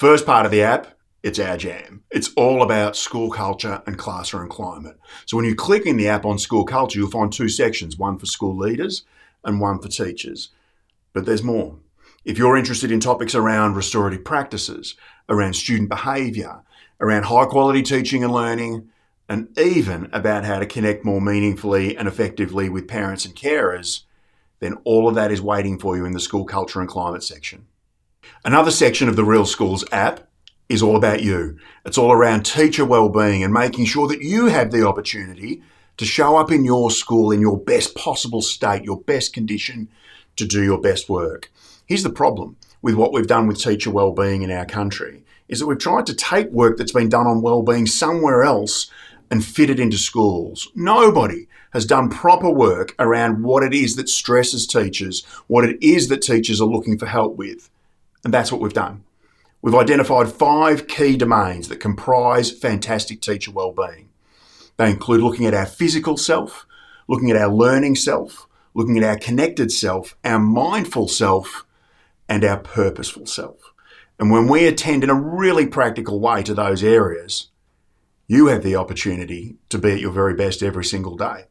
First part of the app, it's our jam. It's all about school culture and classroom climate. So when you click in the app on school culture, you'll find two sections, one for school leaders and one for teachers. But there's more. If you're interested in topics around restorative practices, around student behaviour, around high quality teaching and learning, and even about how to connect more meaningfully and effectively with parents and carers, then all of that is waiting for you in the school culture and climate section. Another section of the Real Schools app is all about you. It's all around teacher wellbeing and making sure that you have the opportunity to show up in your school in your best possible state, your best condition to do your best work. Here's the problem with what we've done with teacher wellbeing in our country is that we've tried to take work that's been done on wellbeing somewhere else and fit it into schools. Nobody has done proper work around what it is that stresses teachers, what it is that teachers are looking for help with. And that's what we've done. We've identified 5 key domains that comprise fantastic teacher wellbeing. They include looking at our physical self, looking at our learning self, looking at our connected self, our mindful self, and our purposeful self. And when we attend in a really practical way to those areas, you have the opportunity to be at your very best every single day.